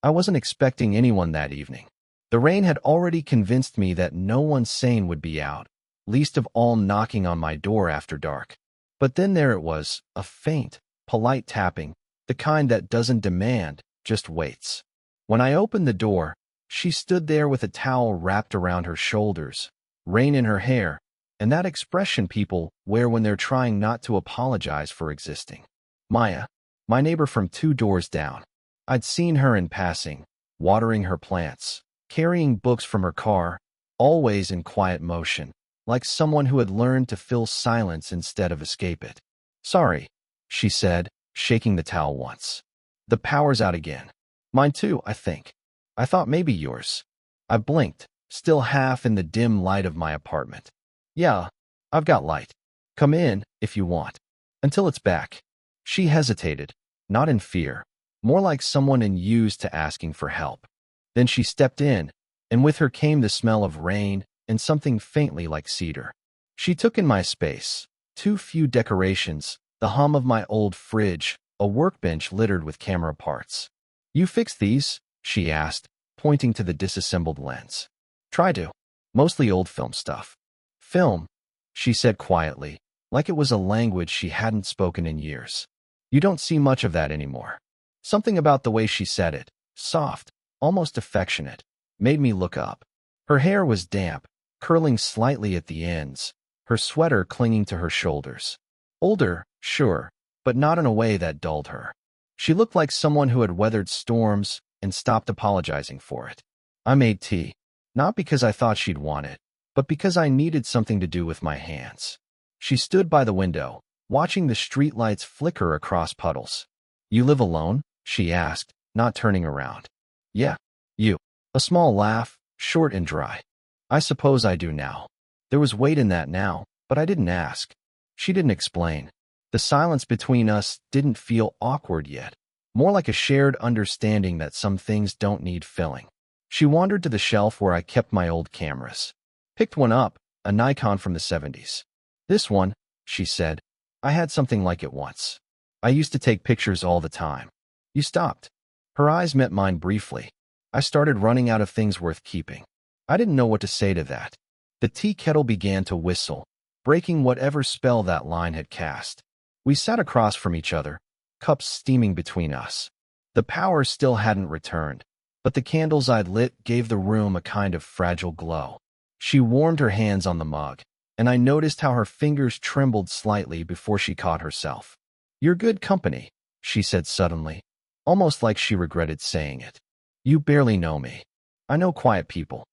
I wasn't expecting anyone that evening. The rain had already convinced me that no one sane would be out, least of all knocking on my door after dark. But then there it was, a faint, polite tapping, the kind that doesn't demand, just waits. When I opened the door, she stood there with a towel wrapped around her shoulders, rain in her hair, and that expression people wear when they're trying not to apologize for existing. Maya, my neighbor from 2 doors down. I'd seen her in passing, watering her plants, carrying books from her car, always in quiet motion, like someone who had learned to fill silence instead of escape it. "Sorry," she said, shaking the towel once. "The power's out again." "Mine too, I think." "I thought maybe yours." I blinked, still half in the dim light of my apartment. "Yeah, I've got light. Come in, if you want. Until it's back." She hesitated, not in fear, more like someone unused to asking for help. Then she stepped in, and with her came the smell of rain and something faintly like cedar. She took in my space, too few decorations, the hum of my old fridge, a workbench littered with camera parts. "You fixed these?" she asked, pointing to the disassembled lens. "Try to. Mostly old film stuff." "Film," she said quietly, like it was a language she hadn't spoken in years. "You don't see much of that anymore." Something about the way she said it, soft, almost affectionate, made me look up. Her hair was damp, curling slightly at the ends, her sweater clinging to her shoulders. Older, sure, but not in a way that dulled her. She looked like someone who had weathered storms and stopped apologizing for it. I made tea, not because I thought she'd want it, but because I needed something to do with my hands. She stood by the window, watching the streetlights flicker across puddles. "You live alone?" she asked, not turning around. "Yeah. You?" A small laugh, short and dry. "I suppose I do now." There was weight in that now, but I didn't ask. She didn't explain. The silence between us didn't feel awkward yet, more like a shared understanding that some things don't need filling. She wandered to the shelf where I kept my old cameras. Picked one up, a Nikon from the 70s. "This one," she said. "I had something like it once. I used to take pictures all the time." "You stopped." Her eyes met mine briefly. "I started running out of things worth keeping." I didn't know what to say to that. The tea kettle began to whistle, breaking whatever spell that line had cast. We sat across from each other, cups steaming between us. The power still hadn't returned, but the candles I'd lit gave the room a kind of fragile glow. She warmed her hands on the mug, and I noticed how her fingers trembled slightly before she caught herself. "You're good company," she said suddenly, almost like she regretted saying it. "You barely know me. I know quiet people.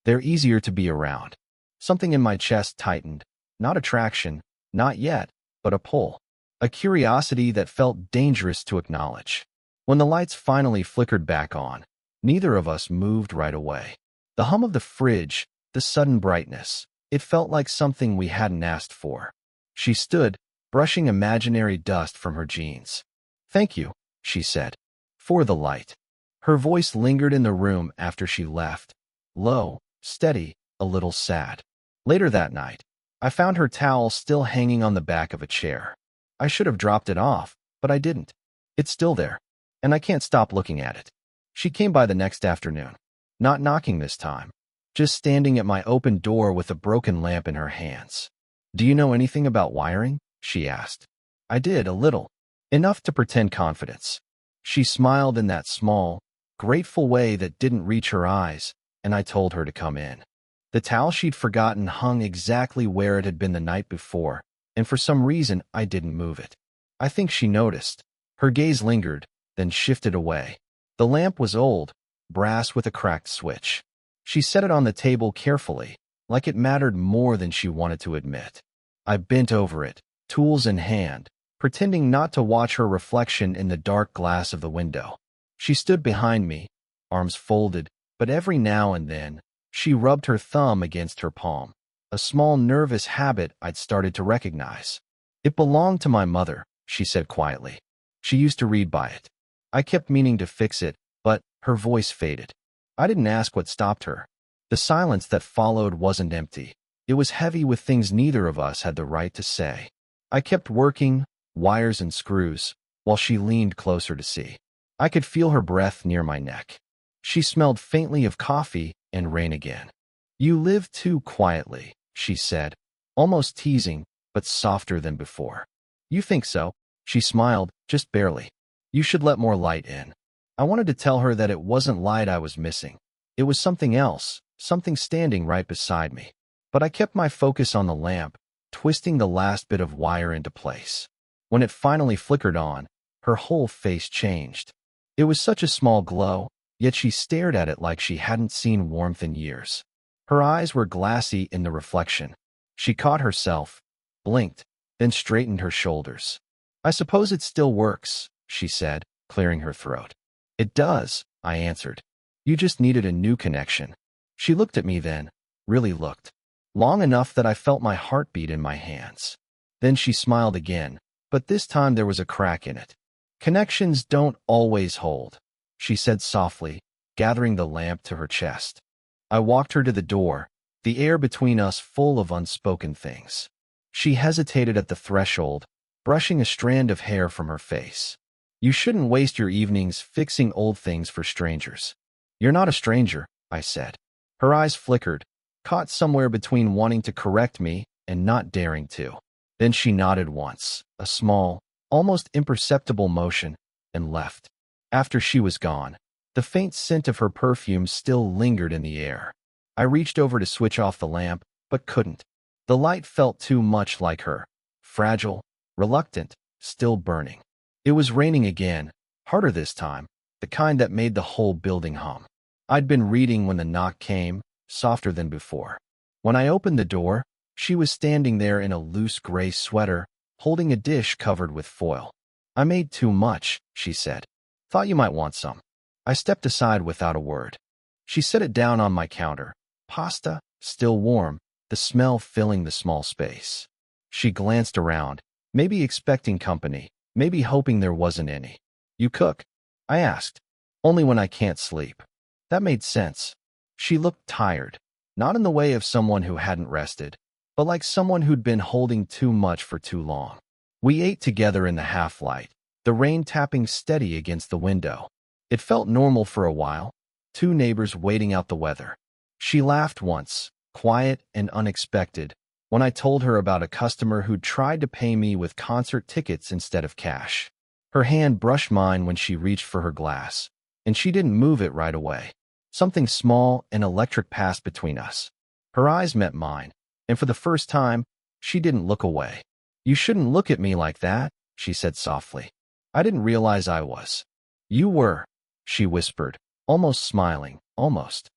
They're easier to be around." Something in my chest tightened, not attraction, not yet, but a pull, a curiosity that felt dangerous to acknowledge. When the lights finally flickered back on, neither of us moved right away. The hum of the fridge, the sudden brightness, it felt like something we hadn't asked for. She stood, brushing imaginary dust from her jeans. "Thank you," she said, "for the light." Her voice lingered in the room after she left, low, steady, a little sad. Later that night, I found her towel still hanging on the back of a chair. I should have dropped it off, but I didn't. It's still there, and I can't stop looking at it. She came by the next afternoon, not knocking this time, just standing at my open door with a broken lamp in her hands. "Do you know anything about wiring?" she asked. I did, a little, enough to pretend confidence. She smiled in that small, grateful way that didn't reach her eyes, and I told her to come in. The towel she'd forgotten hung exactly where it had been the night before, and for some reason I didn't move it. I think she noticed. Her gaze lingered, then shifted away. The lamp was old, brass with a cracked switch. She set it on the table carefully, like it mattered more than she wanted to admit. I bent over it, tools in hand, pretending not to watch her reflection in the dark glass of the window. She stood behind me, arms folded, but every now and then, she rubbed her thumb against her palm, a small nervous habit I'd started to recognize. "It belonged to my mother," she said quietly. "She used to read by it. I kept meaning to fix it, but..." Her voice faded. I didn't ask what stopped her. The silence that followed wasn't empty. It was heavy with things neither of us had the right to say. I kept working, wires and screws, while she leaned closer to see. I could feel her breath near my neck. She smelled faintly of coffee and rain again. "You live too quietly," she said, almost teasing, but softer than before. "You think so?" She smiled, just barely. "You should let more light in." I wanted to tell her that it wasn't light I was missing. It was something else, something standing right beside me. But I kept my focus on the lamp, twisting the last bit of wire into place. When it finally flickered on, her whole face changed. It was such a small glow, yet she stared at it like she hadn't seen warmth in years. Her eyes were glassy in the reflection. She caught herself, blinked, then straightened her shoulders. "I suppose it still works," she said, clearing her throat. "It does," I answered. "You just needed a new connection." She looked at me then, really looked. Long enough that I felt my heartbeat in my hands. Then she smiled again, but this time there was a crack in it. "Connections don't always hold," she said softly, gathering the lamp to her chest. I walked her to the door, the air between us full of unspoken things. She hesitated at the threshold, brushing a strand of hair from her face. "You shouldn't waste your evenings fixing old things for strangers." "You're not a stranger," I said. Her eyes flickered, caught somewhere between wanting to correct me and not daring to. Then she nodded once, a small, almost imperceptible motion, and left. After she was gone, the faint scent of her perfume still lingered in the air. I reached over to switch off the lamp, but couldn't. The light felt too much like her, fragile, reluctant, still burning. It was raining again, harder this time, the kind that made the whole building hum. I'd been reading when the knock came, softer than before. When I opened the door, she was standing there in a loose gray sweater, holding a dish covered with foil. "I made too much," she said. "Thought you might want some." I stepped aside without a word. She set it down on my counter. Pasta, still warm, the smell filling the small space. She glanced around, maybe expecting company, maybe hoping there wasn't any. "You cook?" I asked. "Only when I can't sleep." That made sense. She looked tired, not in the way of someone who hadn't rested, but like someone who'd been holding too much for too long. We ate together in the half-light, the rain tapping steady against the window. It felt normal for a while, two neighbors waiting out the weather. She laughed once, quiet and unexpected, when I told her about a customer who'd tried to pay me with concert tickets instead of cash. Her hand brushed mine when she reached for her glass, and she didn't move it right away. Something small and electric passed between us. Her eyes met mine, and for the first time, she didn't look away. "You shouldn't look at me like that," she said softly. I didn't realize I was. "You were," she whispered, almost smiling, almost.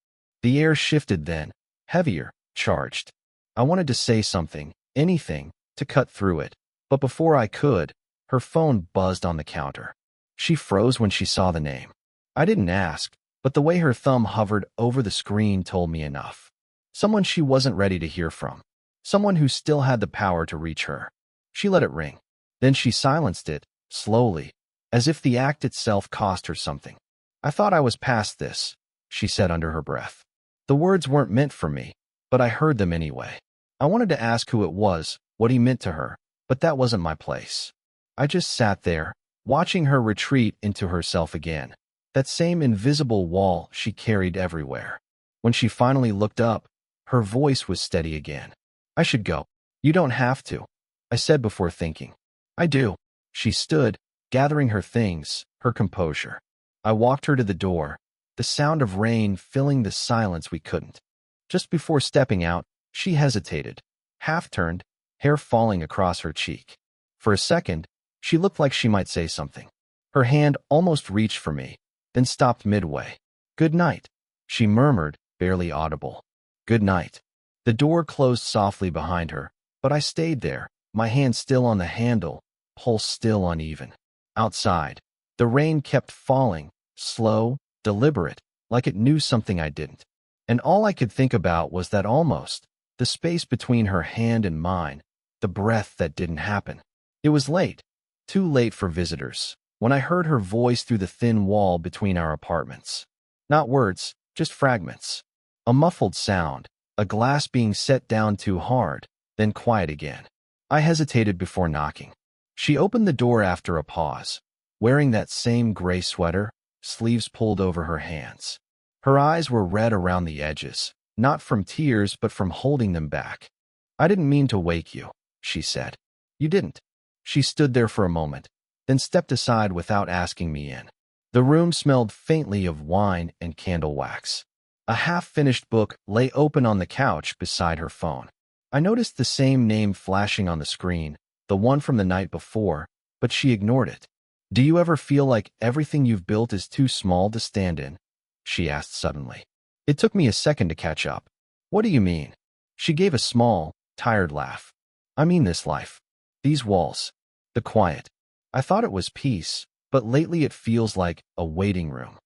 The air shifted then, heavier, charged. I wanted to say something, anything, to cut through it, but before I could, her phone buzzed on the counter. She froze when she saw the name. I didn't ask, but the way her thumb hovered over the screen told me enough. Someone she wasn't ready to hear from. Someone who still had the power to reach her. She let it ring. Then she silenced it, slowly, as if the act itself cost her something. "I thought I was past this," she said under her breath. The words weren't meant for me, but I heard them anyway. I wanted to ask who it was, what he meant to her, but that wasn't my place. I just sat there, watching her retreat into herself again. That same invisible wall she carried everywhere. When she finally looked up, her voice was steady again. "I should go." "You don't have to," I said before thinking. "I do." She stood, gathering her things, her composure. I walked her to the door, the sound of rain filling the silence we couldn't. Just before stepping out, she hesitated, half-turned, hair falling across her cheek. For a second, she looked like she might say something. Her hand almost reached for me, then stopped midway. "Good night," she murmured, barely audible. "Good night." The door closed softly behind her, but I stayed there, my hand still on the handle, pulse still uneven. Outside, the rain kept falling, slow, deliberate, like it knew something I didn't. And all I could think about was that almost, the space between her hand and mine, the breath that didn't happen. It was late, too late for visitors, when I heard her voice through the thin wall between our apartments. Not words, just fragments. A muffled sound, a glass being set down too hard, then quiet again. I hesitated before knocking. She opened the door after a pause. wearing that same gray sweater, sleeves pulled over her hands. Her eyes were red around the edges, not from tears but from holding them back. "I didn't mean to wake you," she said. "You didn't." She stood there for a moment, then stepped aside without asking me in. The room smelled faintly of wine and candle wax. A half-finished book lay open on the couch beside her phone. I noticed the same name flashing on the screen, the one from the night before, but she ignored it. "Do you ever feel like everything you've built is too small to stand in?" she asked suddenly. It took me a second to catch up. "What do you mean?" She gave a small, tired laugh. "I mean this life. These walls. The quiet. I thought it was peace, but lately it feels like a waiting room."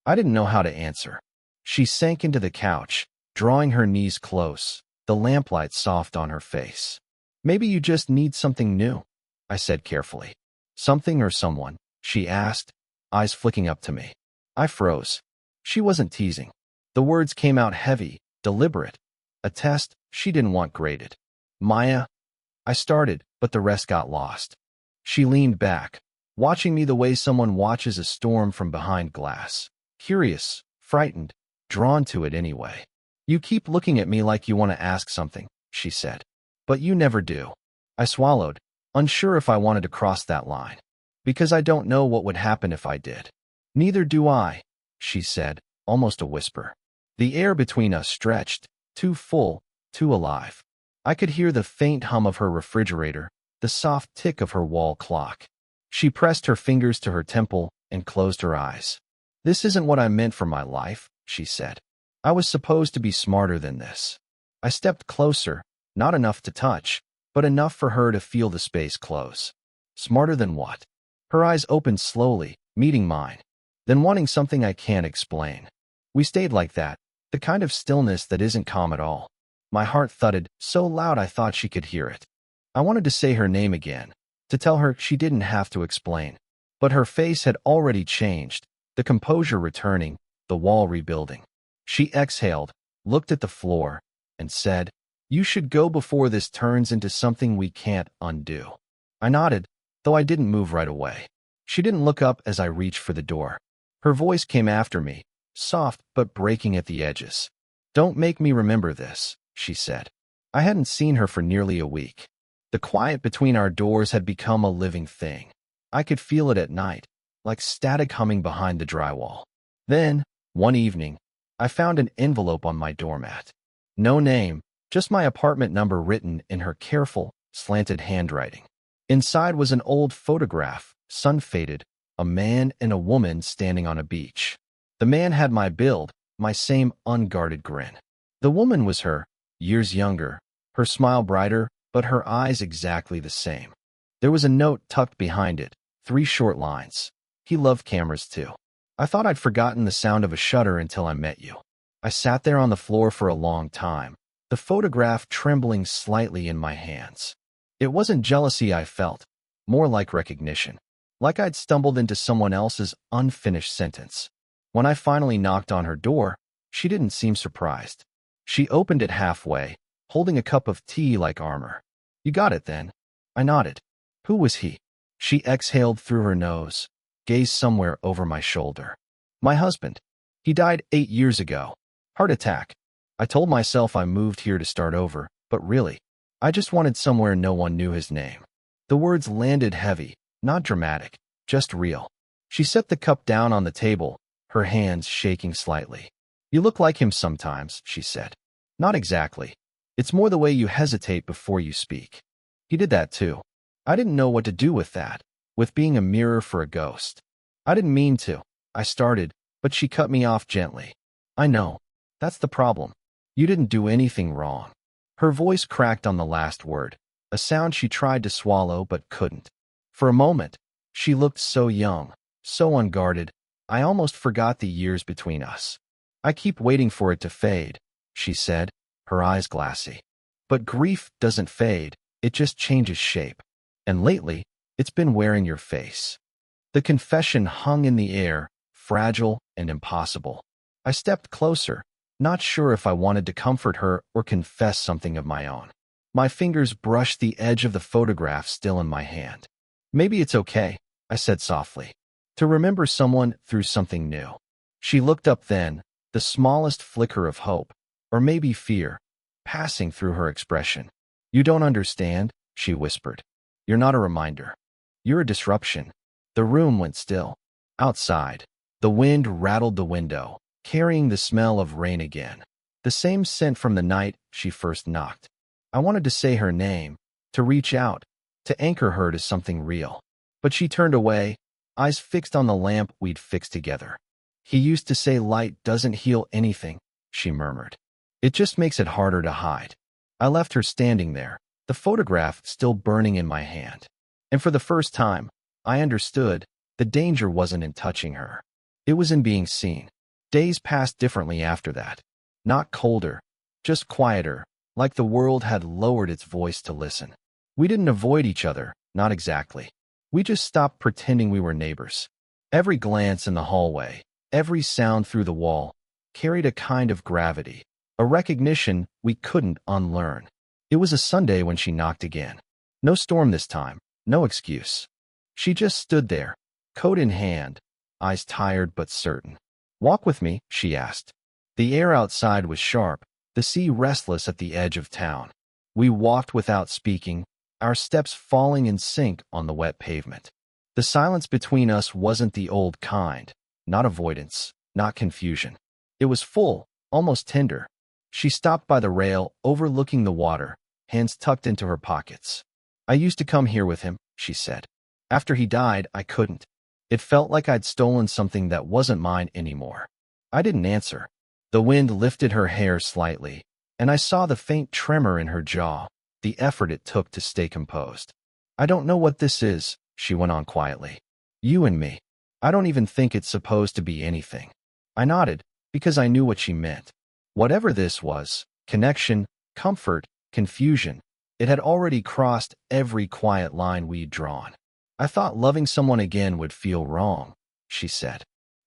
I didn't know how to answer. She sank into the couch, drawing her knees close, the lamplight soft on her face. "Maybe you just need something new," I said carefully. "Something or someone?" she asked, eyes flicking up to me. I froze. She wasn't teasing. The words came out heavy, deliberate. A test she didn't want graded. "Maya," I started, but the rest got lost. She leaned back, watching me the way someone watches a storm from behind glass. Curious, frightened, drawn to it anyway. "You keep looking at me like you want to ask something," she said. "But you never do." I swallowed, unsure if I wanted to cross that line. "Because I don't know what would happen if I did." "Neither do I," she said, almost a whisper. The air between us stretched, too full, too alive. I could hear the faint hum of her refrigerator, the soft tick of her wall clock. She pressed her fingers to her temple and closed her eyes. "This isn't what I meant for my life," she said. "I was supposed to be smarter than this." I stepped closer, not enough to touch, but enough for her to feel the space close. "Smarter than what?" Her eyes opened slowly, meeting mine, then wanting something I can't explain. We stayed like that, the kind of stillness that isn't calm at all. My heart thudded so loud I thought she could hear it. I wanted to say her name again, to tell her she didn't have to explain. But her face had already changed, the composure returning, the wall rebuilding. She exhaled, looked at the floor, and said, "You should go before this turns into something we can't undo." I nodded, though I didn't move right away. She didn't look up as I reached for the door. Her voice came after me, soft but breaking at the edges. "Don't make me remember this," she said. I hadn't seen her for nearly a week. The quiet between our doors had become a living thing. I could feel it at night, like static humming behind the drywall. Then, one evening, I found an envelope on my doormat. No name, just my apartment number written in her careful, slanted handwriting. Inside was an old photograph, sun-faded, a man and a woman standing on a beach. The man had my build, my same unguarded grin. The woman was her, years younger, her smile brighter, but her eyes exactly the same. There was a note tucked behind it, 3 short lines. "He loved cameras too." I thought I'd forgotten the sound of a shutter until I met you. I sat there on the floor for a long time, the photograph trembling slightly in my hands. It wasn't jealousy I felt, more like recognition, like I'd stumbled into someone else's unfinished sentence. When I finally knocked on her door, she didn't seem surprised. She opened it halfway, holding a cup of tea like armor. "You got it then?" I nodded. "Who was he?" She exhaled through her nose, gazed somewhere over my shoulder. "My husband. He died 8 years ago. Heart attack." I told myself I moved here to start over, but really, I just wanted somewhere no one knew his name. The words landed heavy, not dramatic, just real. She set the cup down on the table, her hands shaking slightly. "You look like him sometimes," she said. "Not exactly. It's more the way you hesitate before you speak." He did that too. I didn't know what to do with that, with being a mirror for a ghost. "I didn't mean to," I started, but she cut me off gently. "I know. That's the problem. You didn't do anything wrong." Her voice cracked on the last word, a sound she tried to swallow but couldn't. For a moment, she looked so young, so unguarded, I almost forgot the years between us. "I keep waiting for it to fade," she said, her eyes glassy. "But grief doesn't fade, it just changes shape. And lately, it's been wearing your face." The confession hung in the air, fragile and impossible. I stepped closer, not sure if I wanted to comfort her or confess something of my own. My fingers brushed the edge of the photograph still in my hand. "Maybe it's okay," I said softly. to remember someone through something new. She looked up then, the smallest flicker of hope, or maybe fear, passing through her expression. You don't understand, she whispered. You're not a reminder. You're a disruption. The room went still. Outside, the wind rattled the window, carrying the smell of rain again. The same scent from the night she first knocked. I wanted to say her name, to reach out, to anchor her to something real. But she turned away, eyes fixed on the lamp we'd fixed together. He used to say light doesn't heal anything, she murmured. It just makes it harder to hide. I left her standing there, the photograph still burning in my hand. And for the first time, I understood the danger wasn't in touching her. It was in being seen. Days passed differently after that. Not colder, just quieter, like the world had lowered its voice to listen. We didn't avoid each other, not exactly. We just stopped pretending we were neighbors. Every glance in the hallway, every sound through the wall, carried a kind of gravity, a recognition we couldn't unlearn. It was a Sunday when she knocked again. No storm this time, no excuse. She just stood there, coat in hand, eyes tired but certain. Walk with me, she asked. The air outside was sharp, the sea restless at the edge of town. We walked without speaking, our steps falling in sync on the wet pavement. The silence between us wasn't the old kind, not avoidance, not confusion. It was full, almost tender. She stopped by the rail, overlooking the water, hands tucked into her pockets. I used to come here with him, she said. After he died, I couldn't. It felt like I'd stolen something that wasn't mine anymore. I didn't answer. The wind lifted her hair slightly, and I saw the faint tremor in her jaw, the effort it took to stay composed. I don't know what this is, she went on quietly. You and me. I don't even think it's supposed to be anything. I nodded, because I knew what she meant. Whatever this was, connection, comfort, confusion, it had already crossed every quiet line we'd drawn. I thought loving someone again would feel wrong, she said.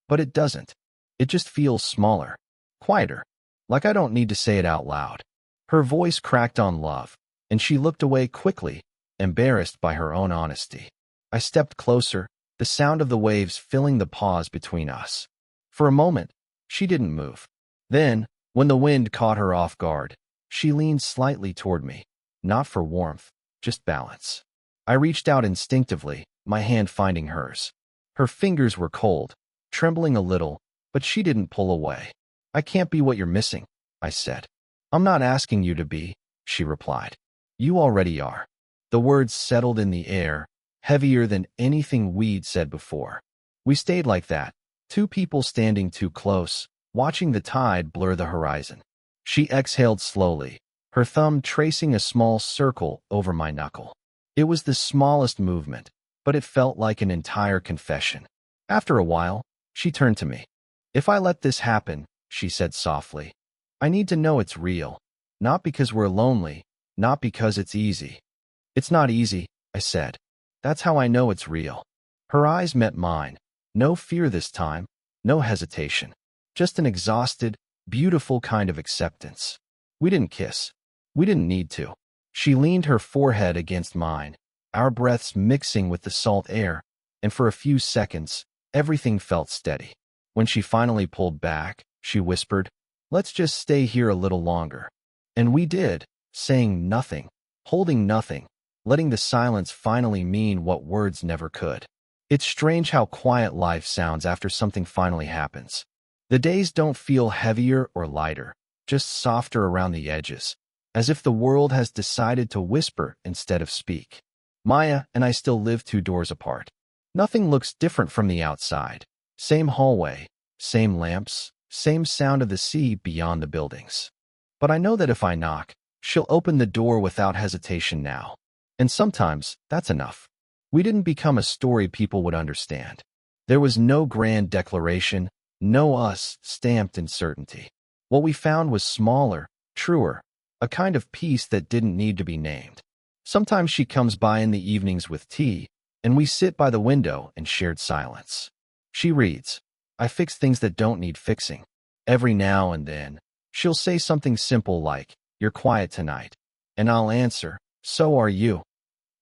But it doesn't. It just feels smaller, quieter, like I don't need to say it out loud. Her voice cracked on love, and she looked away quickly, embarrassed by her own honesty. I stepped closer, the sound of the waves filling the pause between us. For a moment, she didn't move. Then, when the wind caught her off guard, she leaned slightly toward me, not for warmth, just balance. I reached out instinctively, my hand finding hers. Her fingers were cold, trembling a little, but she didn't pull away. I can't be what you're missing, I said. I'm not asking you to be, she replied. You already are. The words settled in the air, heavier than anything we'd said before. We stayed like that, two people standing too close, watching the tide blur the horizon. She exhaled slowly, her thumb tracing a small circle over my knuckle. It was the smallest movement, but it felt like an entire confession. After a while, she turned to me. If I let this happen, she said softly, I need to know it's real. Not because we're lonely, not because it's easy. It's not easy, I said. That's how I know it's real. Her eyes met mine. No fear this time, no hesitation. Just an exhausted, beautiful kind of acceptance. We didn't kiss. We didn't need to. She leaned her forehead against mine, our breaths mixing with the salt air, and for a few seconds, everything felt steady. When she finally pulled back, she whispered, Let's just stay here a little longer. And we did, saying nothing, holding nothing, letting the silence finally mean what words never could. It's strange how quiet life sounds after something finally happens. The days don't feel heavier or lighter, just softer around the edges, as if the world has decided to whisper instead of speak. Maya and I still live 2 doors apart. Nothing looks different from the outside. Same hallway, same lamps, same sound of the sea beyond the buildings. But I know that if I knock, she'll open the door without hesitation now. And sometimes, that's enough. We didn't become a story people would understand. There was no grand declaration, no us stamped in certainty. What we found was smaller, truer, a kind of peace that didn't need to be named. Sometimes she comes by in the evenings with tea, and we sit by the window in shared silence. She reads. I fix things that don't need fixing. Every now and then, she'll say something simple like, You're quiet tonight. And I'll answer, So are you.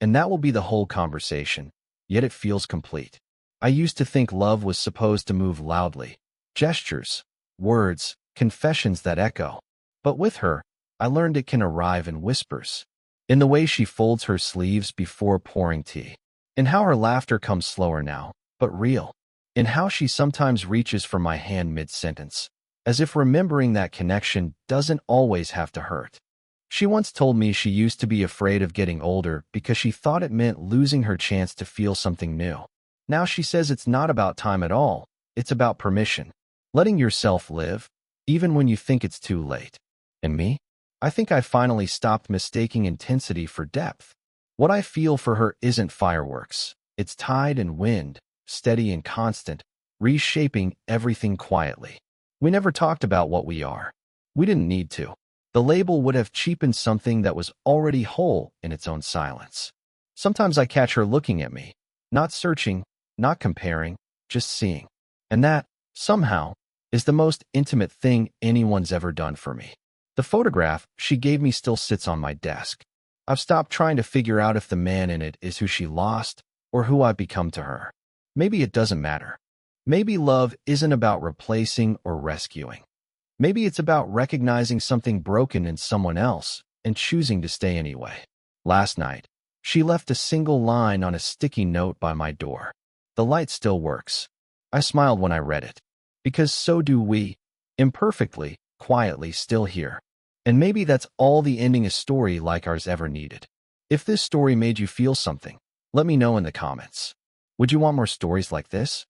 And that will be the whole conversation, yet it feels complete. I used to think love was supposed to move loudly. Gestures, words, confessions that echo. But with her, I learned it can arrive in whispers. In the way she folds her sleeves before pouring tea. In how her laughter comes slower now, but real. In how she sometimes reaches for my hand mid-sentence. As if remembering that connection doesn't always have to hurt. She once told me she used to be afraid of getting older because she thought it meant losing her chance to feel something new. Now she says it's not about time at all, it's about permission. Letting yourself live, even when you think it's too late. And me? I think I finally stopped mistaking intensity for depth. What I feel for her isn't fireworks. It's tide and wind, steady and constant, reshaping everything quietly. We never talked about what we are. We didn't need to. The label would have cheapened something that was already whole in its own silence. Sometimes I catch her looking at me, not searching, not comparing, just seeing. And that, somehow, is the most intimate thing anyone's ever done for me. The photograph she gave me still sits on my desk. I've stopped trying to figure out if the man in it is who she lost or who I've become to her. Maybe it doesn't matter. Maybe love isn't about replacing or rescuing. Maybe it's about recognizing something broken in someone else and choosing to stay anyway. Last night, she left a single line on a sticky note by my door. The light still works. I smiled when I read it. Because so do we, imperfectly, quietly still here. And maybe that's all the ending a story like ours ever needed. If this story made you feel something, let me know in the comments. Would you want more stories like this?